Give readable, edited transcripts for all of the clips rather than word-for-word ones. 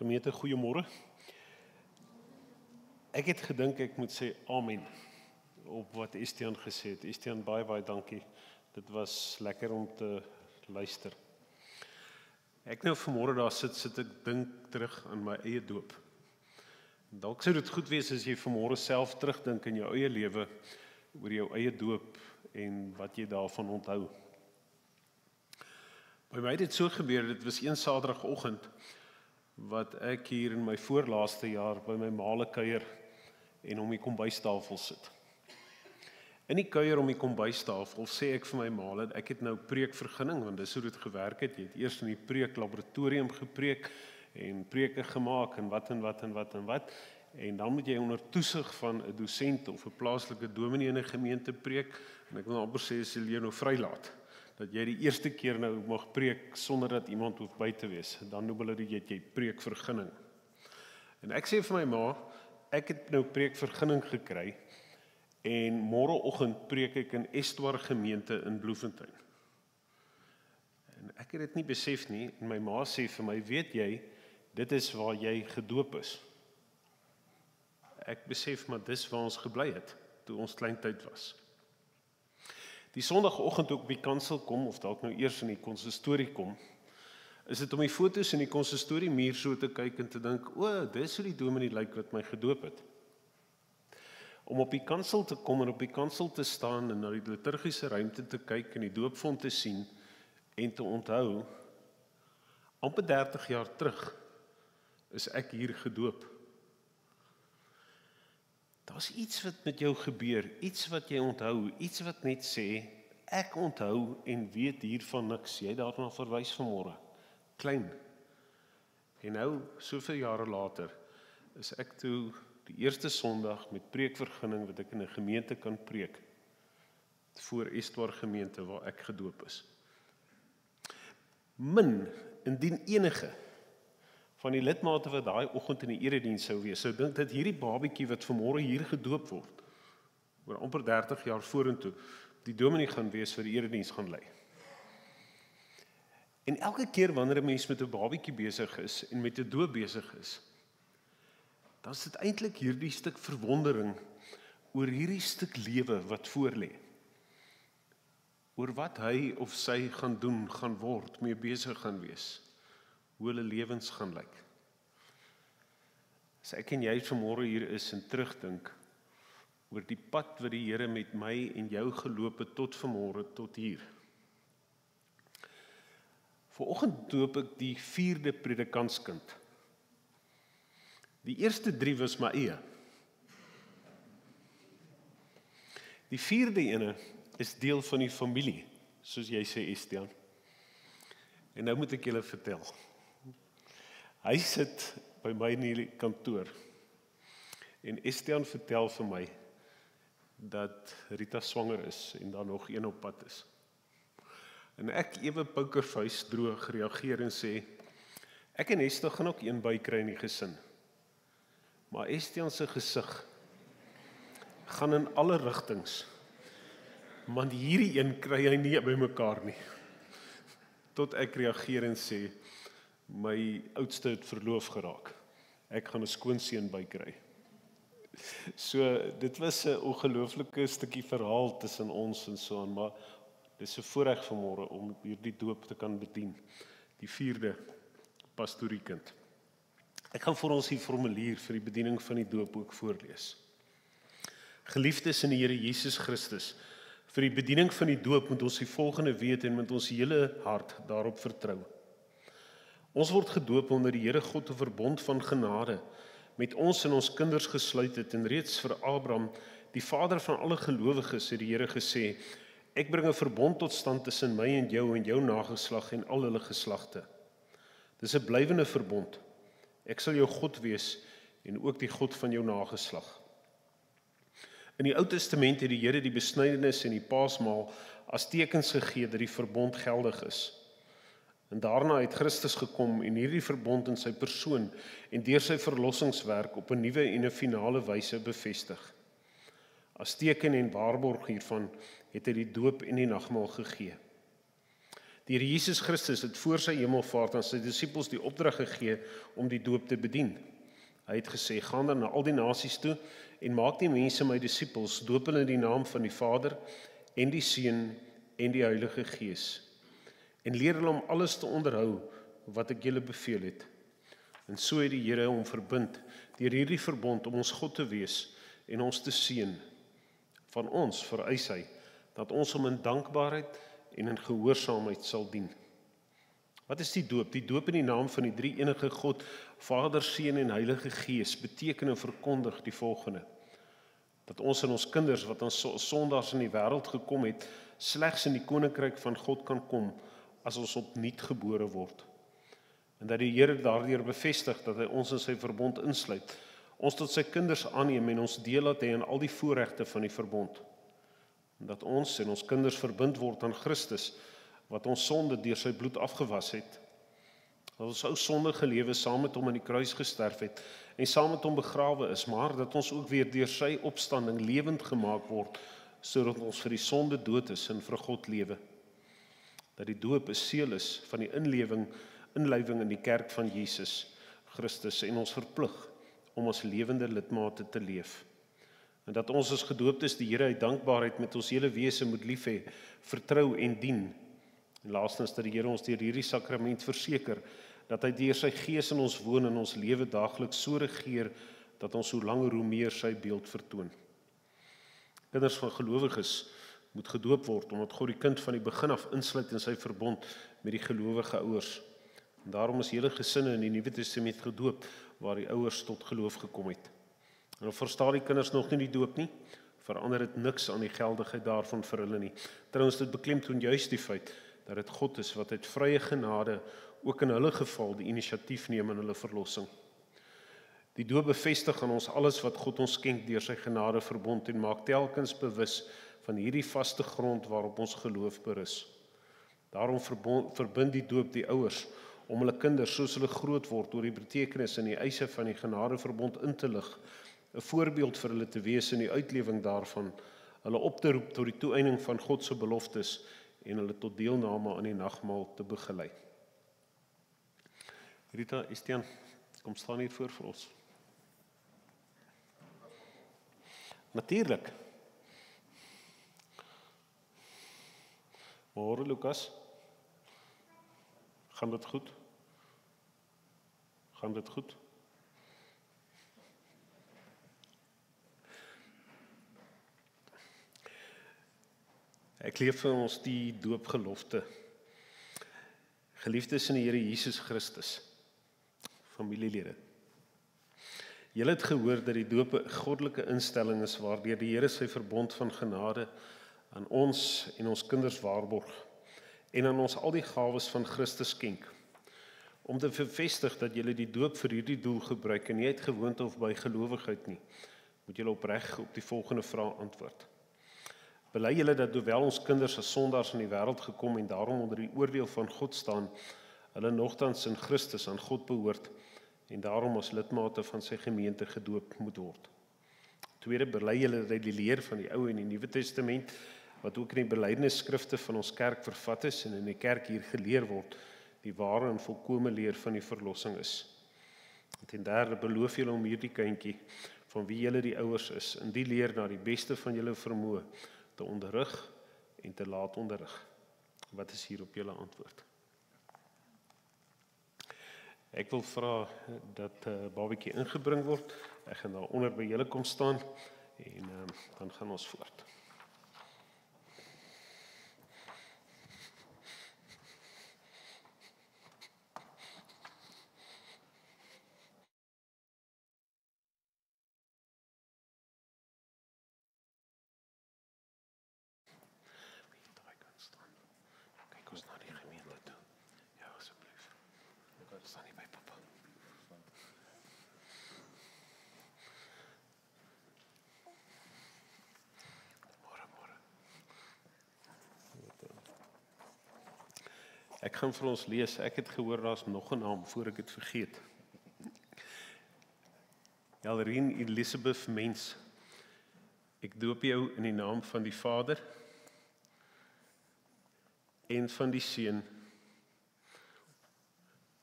Gemeente, goeiemôre. Ek het gedink ek moet sê amen op wat Estienne gesê het. Estienne, baie dankie. Dit was lekker om te luister. Ek nou vanmôre daar sit ek dink terug aan my eie doop. Dalk sou dit goed wees as jy vanmôre self terugdink in jou eie lewe oor jou eie doop en wat jy daarvan onthou. By my het dit so gebeur, dit was een Saterdagoggend wat ek hier in my voorlaaste jaar by my maale kuier en om die kombuistafel sit. In die kuier om die kombuistafel sê ek vir my maale, ek het nou preekvergunning, want dis hoe dit gewerk het. Jy het eers in die preeklaboratorium gepreek en preke gemaak en wat. En dan moet jy onder toesig van 'n dosent of 'n plaaslike dominee in 'n gemeente preek. En ek wil amper sê as jy nou vrylaat dat jy die eerste keer nou mag preek sonder dat iemand hoef by te wees. Dan noem hulle dit jy preekvergunning. En ek sê vir my ma, ek het nou preekvergunning gekry en môreoggend preek ek in Estwar gemeente in Bloemfontein. En ek het dit nie besef nie en my ma sê vir my, weet jy, dit is waar jy gedoop is. Ek besef maar dis waar ons gebly het toe ons klein tyd was. Die Sondagoggend ook op die kansel kom, of dalk nou eers in die konsistorie kom, is dit om die foto's in die konsistorie muur so te kyk en te dink, o, dis hoe die dominee lyk wat my gedoop het. Om op die kansel te kom en op die kansel te staan en na die liturgiese ruimte te kyk en die doopvont te sien en te onthou, amper 30 jaar terug is ek hier gedoop. Daar's iets wat met jou gebeur, iets wat jy onthou, iets wat net sê, ek onthou en weet hiervan niks. Jy daarna verwys vanmôre. Klein. En nou, soveel jare later, is ek toe die eerste Sondag met preekvergunning wat ek in 'n gemeente kan preek, voor Estwar gemeente waar ek gedoop is. Min, indien enige, van die lidmate wat daai oggend in die erediens sou wees, sou dink dat hierdie babietjie wat vanmôre hier gedoop word, oor amper 30 jaar vorentoe, die dominee gaan wees vir die erediens gaan lei. En elke keer wanneer 'n mens met 'n babietjie besig is en met 'n doop besig is, dan is dit eintlik hierdie stuk verwondering oor hierdie stuk lewe wat voorlê. Oor wat hy of sy gaan doen, gaan word, mee besig gaan wees. Hoe hulle lewens gaan lyk. As ek en jy vanmôre hier is en terugdink oor die pad wat die Here met my en jou geloop het tot vanmôre, tot hier. Vanoggend doop ek die 4de predikantskind. Die eerste 3 was my eie. Die 4de ene is deel van die familie, soos jy sê, Estienne. En nou moet ek julle vertel. Hy sit by my in die kantoor en Estienne vertel vir my dat Rita swanger is en dan nog een op pad is. En ek ewe pokerface droog reageer en sê, ek en Esther gaan ook een by kry in die gesin. Maar Estienne se gesig gaan in alle rigtings, want hierdie een kry hy nie by mekaar nie. Tot ek reageer en sê, my oudste het verloof geraak. Ek gaan 'n skoonseun bykry. So, dit was 'n ongelooflike stukkie verhaal tussen ons en so aan, maar dis 'n voorreg vanmôre om hierdie doop te kan bedien. Die 4de pastoriekind. Ek gaan vir ons die formulier vir die bediening van die doop ook voorlees. Geliefdes in die Here Jesus Christus, vir die bediening van die doop moet ons die volgende weet en met ons hele hart daarop vertrou. Ons word gedoop omdat die Here God 'n verbond van genade met ons en ons kinders gesluit het en reeds vir Abraham, die vader van alle gelowiges, het die Here gesê, ek bring 'n verbond tot stand tussen my en jou nageslag en al hulle geslagte. Dis 'n blywende verbond. Ek sal jou God wees en ook die God van jou nageslag. In die Ou Testament het die Here die besnydenis en die paasmaal as tekens gegee dat die verbond geldig is. En daarna het Christus gekom en hierdie verbond in sy persoon en deur sy verlossingswerk op 'n nuwe en 'n finale wyse bevestig. As teken en waarborg hiervan het hy die doop en die nagmaal gegee. Die Here Jesus Christus het voor sy hemelvaart aan sy disippels die opdrag gegee om die doop te bedien. Hy het gesê, gaan dan na al die nasies toe en maak die mense my disippels, doop hulle in die naam van die Vader en die Seun en die Heilige Gees. En leer hulle om alles te onderhou wat ek julle beveel het. En so het die Here hom verbind deur hierdie verbond om ons God te wees en ons te seën. Van ons vereis hy dat ons hom in dankbaarheid en in gehoorsaamheid sal dien. Wat is die doop? Die doop in die naam van die drie enige God, Vader, Seun en Heilige Gees, beteken en verkondig die volgende: dat ons en ons kinders wat ons sondaars in die wêreld gekom het, slegs in die koninkryk van God kan kom as ons opnuut gebore word. En dat die Here daardeur bevestig dat hy ons in sy verbond insluit, ons tot sy kinders aanneem en ons deel laat hê aan al die voorregte van die verbond. En dat ons en ons kinders verbind word aan Christus, wat ons sonde deur sy bloed afgewas het. Dat ons ou sondige lewe saam met hom aan die kruis gesterf het en saam met hom begrawe is, maar dat ons ook weer deur sy opstanding lewend gemaak word, sodat ons vir die sonde dood is en vir God lewe. Dat die doop 'n seël is van die inlywing in die kerk van Jesus Christus en ons verplig om as lewende lidmate te leef. En dat ons as gedooptes die Here uit dankbaarheid met ons hele wese moet lief hê, vertrou en dien. En laastens dat die Here ons deur hierdie sakrament verseker dat hy deur sy Gees in ons woon en ons lewe daagliks so regeer dat ons hoe langer hoe meer sy beeld vertoon. Kinders van gelowiges moet gedoop word omdat God die kind van die begin af insluit in sy verbond met die gelowige ouers. En daarom is hele gesinne in die Nuwe Testament gedoop waar die ouers tot geloof gekom het. En of verstaan die kinders nog nie die doop nie, verander dit niks aan die geldigheid daarvan vir hulle nie. Trouwens, dit beklemtoon juist die feit dat dit God is wat uit vrye genade ook in hulle geval die inisiatief neem in hulle verlossing. Die doop bevestig aan ons alles wat God ons skenk deur sy genade verbond en maak telkens bewus van hierdie vaste grond waarop ons geloof berus. Daarom verbind die doop die ouers om hulle kinders soos hulle groot word oor die betekenis en die eise van die genadeverbond in te lig, 'n voorbeeld vir hulle te wees in die uitlewing daarvan, hulle op te roep tot die toeëning van God se beloftes en hulle tot deelname aan die nagmaal te begelei. Rita, Estian, kom staan hier voor vir ons. Natuurlik. Môre Lukas. Gaan dit goed? Gaan dit goed? Ek leef vir ons die doopgelofte. Geliefdes in die Here Jesus Christus, familielede. Julle het gehoor dat die doop 'n goddelike instelling is waardeur die Here sy verbond van genade aan ons en ons kinders waarborg en aan ons al die gawes van Christus skenk. Om te bevestig dat julle die doop vir hierdie doel gebruik en nie uit gewoonte of by gelowigheid nie, moet julle opreg op die volgende vraag antwoord. Bely julle dat hoewel ons kinders as sondaars in die wêreld gekom en daarom onder die oordeel van God staan, hulle nogtans in Christus aan God behoort en daarom as lidmate van sy gemeente gedoop moet word. Tweede, bely julle dat die leer van die Ou en die Nuwe Testament, wat ook in die belydenisskrifte van ons kerk vervat is en in die kerk hier geleer word, die ware en volkome leer van die verlossing is. En ten derde, beloof julle om hierdie kindjie, van wie julle die ouers is, in die leer na die beste van julle vermoë, te onderrig en te laat onderrig. Wat is hier op julle antwoord? Ek wil vra dat babatjie ingebring word. Ek gaan daar onder by julle kom staan en dan gaan ons voort. Ek gaan vir ons lees, ek het gehoor daar's nog 'n naam voor ek dit vergeet. Elrien Elizabeth Mens, ek doop jou in die naam van die Vader en van die Seun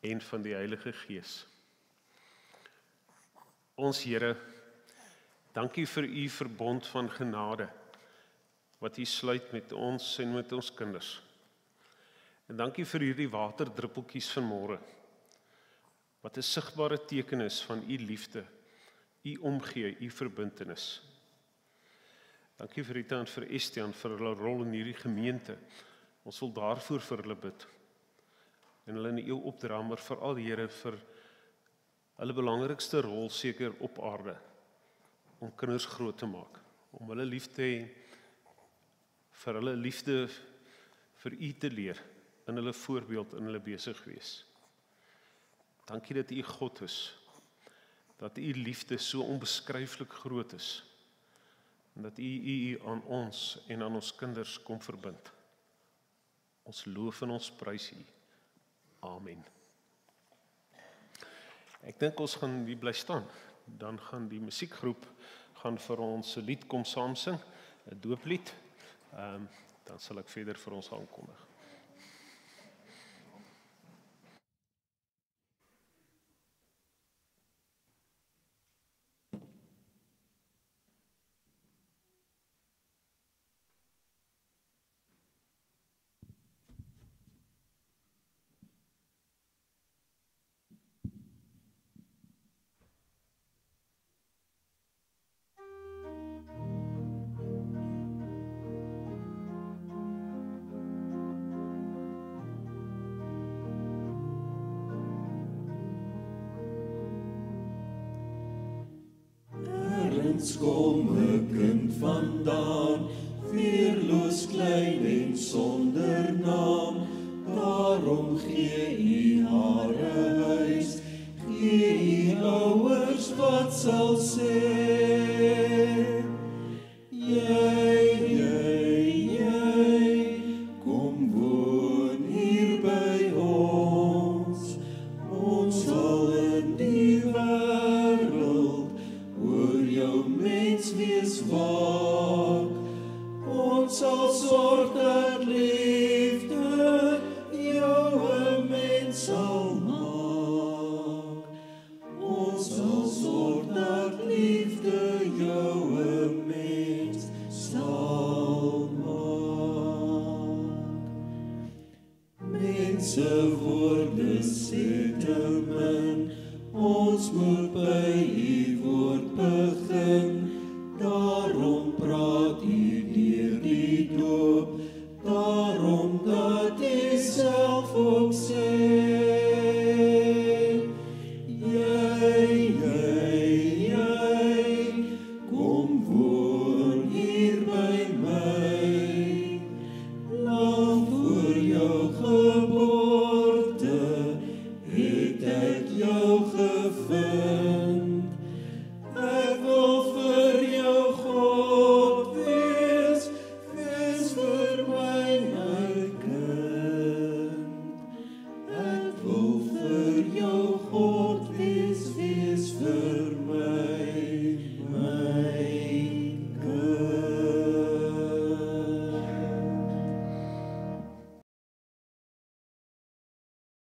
en van die Heilige Gees. Ons Here, dankie vir u verbond van genade, wat u sluit met ons en met ons kinders. En dankie vir hierdie waterdruppeltjies vanmôre, wat 'n sigbare teken is van u liefde, u omgee, u verbintenis. Dankie vir Rita en vir Estian, vir hulle rol in hierdie gemeente. Ons wil daarvoor vir hulle bid. En hulle in die eeu opdra, maar veral Here vir hulle belangrikste rol seker op aarde, om kinders groot te maak, om hulle lief te hê, vir hulle liefde vir u te leer, in hulle voorbeeld, in hulle besig wees. Dankie dat u God is, dat u liefde so onbeskryflik groot is, en dat u aan ons en aan ons kinders kom verbind. Ons loof en ons prys u. Amen. Ek dink ons gaan hier bly staan. Dan gaan die musiekgroep vir ons 'n lied kom saam sing, 'n dooplied. Dan sal ek verder vir ons aankondig. Kom 'n kind vandaan, veerloos klein en sonder naam. Daarom gee u haar 'n huis, gee u ouers wat sal sê. Jy, kom woon hier by ons. Ons sal in die wêreld oor jou mens wees waak. Ons sal sorg dat liefde jou 'n mens sal maak. Ons sal sorg dat liefde jou 'n mens sal maak. Mense woorde sê te min, ons moet by u woord begin. Daarom praat u deur die doop, daarom